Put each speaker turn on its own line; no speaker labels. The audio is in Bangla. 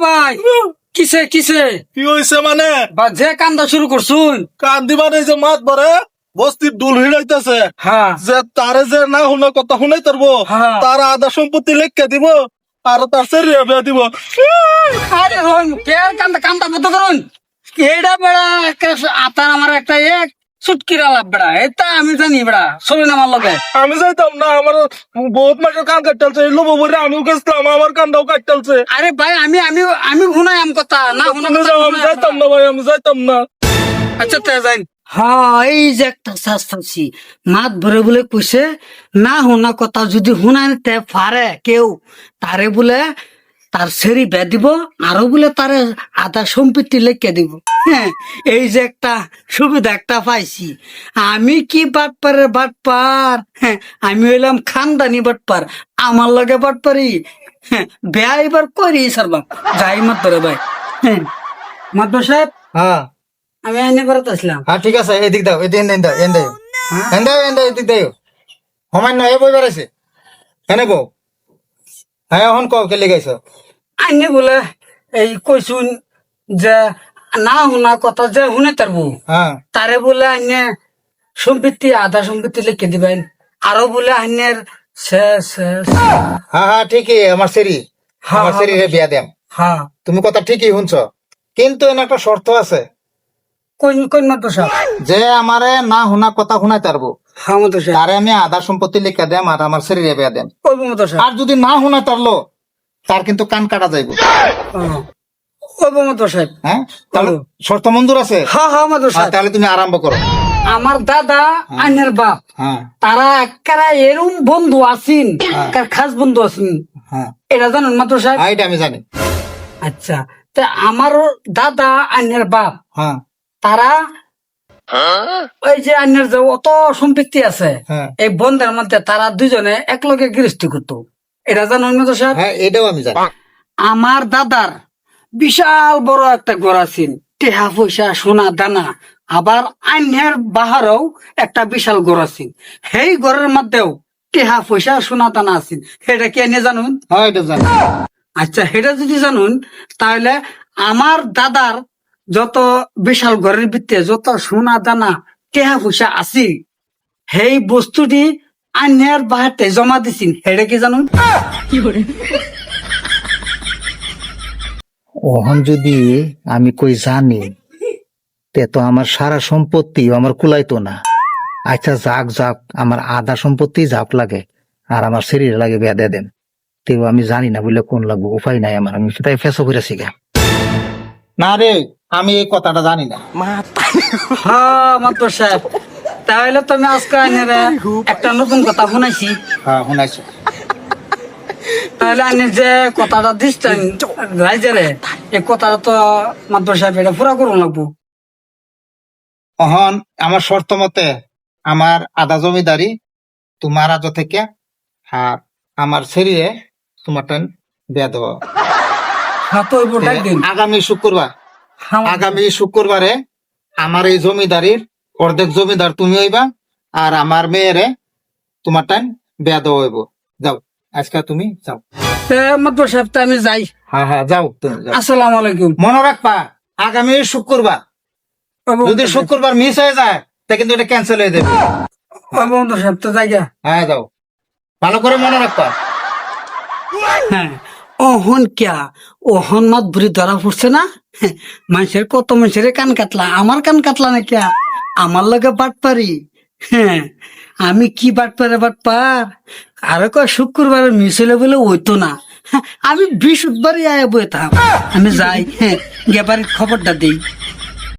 ভাই কিসে কিসে
কি হয়েছে মানে
বা যে কান্দা শুরু করছুন
কান দিবার এই যে মাত ভরে বস্তির ডুল হিড়াইতেছে
হ্যাঁ
যে তারে যে না শুনে কথা শুনাই তারবো
হ্যাঁ।
তার আধা সম্পত্তি লেখকে দিব আর তার শরীরে বিয়া দিব
আরে হন কে কান্দা কান্দা বন্ধ করুন কেডা বেড়া আতার আমার একটা এক সুটকিরা লাভ বেড়া এটা আমি জানি বেড়া শরীর আমার লগে
আমি যাইতাম না আমার বহুত মাসের কান কাটতেছে লোভ বলে আমিও গেছিলাম আমার কানটাও কাটতেছে
আরে ভাই আমি আমি আমি শুনাই আম কথা না শুনা
তুমি যাও আমি যাইতাম না ভাই আমি যাইতাম না
আচ্ছা তে যাই হ্যাঁ এই যে একটা শাস্ত্রছি মাত ভরে বলে কইছে না শোনা কথা যদি শুনাই তে পারে কেউ তারে বলে তার সেরি বে দিব আরো বলে তারে আধা সম্পত্তি লেখকে দিব হ্যাঁ এই যে একটা সুবিধা একটা পাইছি আমি কি বাটপারের বাটপার হ্যাঁ আমি হইলাম খানদানি বাটপার আমার লগে বাটপারি হ্যাঁ বেয়া এবার করি সারবাম যাই মাত ধরে ভাই হ্যাঁ মাতবর সাহেব
হ্যাঁ
আমি আইনে বেড়াতে আসলাম
হ্যাঁ ঠিক আছে এদিক দাও এদিক এন দাও এন দাও এন দাও এন দাও এদিক দাও সমান নয় বই বেড়াইছে এনে বউ হ্যাঁ এখন কও কে লেগাইছ
আইনে বলে এই কইছুন যে না শোনা কথা যে শুনে তারবো
হ্যাঁ
তারে বলে আইনে সম্পত্তি আধা সম্পত্তি লিখে দিবেন আরো বলে আইনের শেষ শেষ
হ্যাঁ হ্যাঁ ঠিকই আমার সেরি
হ্যাঁ,
আমার সেরি রে বিয়া দেম
হ্যাঁ
তুমি কথা ঠিকই শুনছ কিন্তু এনে একটা শর্ত আছে
কোন কোন মাত্র সাহেব
যে আমারে না শোনা কথা শুনাই তারবো
হ্যাঁ মতো সাহেব
তারে আমি আধা সম্পত্তি লিখে দেম আর আমার সেরি রে বিয়া দেম
কইব মতো সাহেব
আর যদি না শোনা তারলো তার কিন্তু কান কাটা যাইব
কইব মতো সাহেব
হ্যাঁ তাহলে
বলো।
শর্ত মঞ্জুর আছে
হ্যাঁ হ্যাঁ মতো
হ্যাঁ,
সাহেব
তাহলে তুমি আরম্ভ করো
আমার দাদা আইনের বাপ
হ্যাঁ
তারা একেবারে এরম বন্ধু আছেন খাস বন্ধু আছেন
হ্যাঁ
এটা জানেন মাত্র সাহেব
হ্যাঁ, এটা আমি জানি
আচ্ছা তা আমার দাদা আইনের বাপ
হ্যাঁ
তারা ওই যে আইনের যে অত সম্পত্তি আছে
হ্যাঁ
এই বন্ধের মধ্যে তারা দুজনে একলগে গৃহস্থী করতো এটা জানেন মাত্র সাহেব
হ্যাঁ এটাও আমি জানি
আমার দাদার বিশাল বড় একটা ঘর আছেন টেহা পয়সা সোনা দানা আবার আইনের বাহারেও একটা বিশাল ঘর আছেন সেই ঘরের মধ্যেও টেহা পয়সা সোনা দানা আছেন সেটা কি এনে জানুন
হ্যাঁ এটা জানি
আচ্ছা সেটা যদি জানুন তাহলে আমার দাদার যত বিশাল ঘরের ভিতরে যত সোনা দানা টেহা পয়সা আছে সেই বস্তুটি আইনের বাহাতে জমা দিছেন সেটা কি জানুন
ওহন যদি আমি কই জানি তে তো আমার সারা সম্পত্তি আমার কুলাইতো না আচ্ছা যাক যাক আমার আধা সম্পত্তি যাক লাগে আর আমার শরীরে লাগে বেঁধে দেন তেও আমি জানি না বলে কোন লাগবো উপায় নাই আমার আমি সেটাই ফেসো করেছি গা না রে আমি এই কথাটা জানি না
হ্যাঁ মাত্র সাহেব তাহলে তুমি আজকে আইনের একটা নতুন কথা শুনাইছি
হ্যাঁ শুনাইছো
তাহলে আইনের যে কথাটা দিচ্ছেন রাইজারে এই কথাটা তো মাত্র সাহেব এটা পুরা করুন লাগবো
অহন আমার শর্ত মতে আমার আধা জমিদারি তোমার আজ থেকে আর আমার শরীরে তোমার টান বিয়া দেবো
হ্যাঁ তো ওইপর ডাক দিন
আগামী শুক্রবার
হ্যাঁ,
আগামী শুক্রবারে আমার এই জমিদারির অর্ধেক জমিদার তুমি হইবা আর আমার মেয়েরে তোমার টাইম বিয়া দেওয়া হইব যাও আজকে তুমি যাও
তে মাত্র সাহেব তো আমি যাই
হ্যাঁ হ্যাঁ যাও তুমি যাও।
আসসালামু আলাইকুম
মনে রাখবা আগামী শুক্রবার যদি শুক্রবার মিস হয়ে যায় তা কিন্তু এটা ক্যান্সেল হয়ে যাবে
মাত্র সাহেব তো যাই গা।
হ্যাঁ যাও ভালো করে মনে রাখবা
হ্যাঁ ওহন কিয়া ওহন মাত বুড়ি ধরা পড়ছে না হ্যাঁ, মানুষের কত মানুষের কান কাটলা আমার কান কাটলা না কিয়া আমার লগে বাট পারি হ্যাঁ আমি কি বাট পারে বাট পার আরো কয় শুক্রবার মিস হলে বলে হইতো না হ্যাঁ, আমি বৃহস্পতিবারই আয়া বইতাম আমি যাই হ্যাঁ গেবারের খবরটা দিই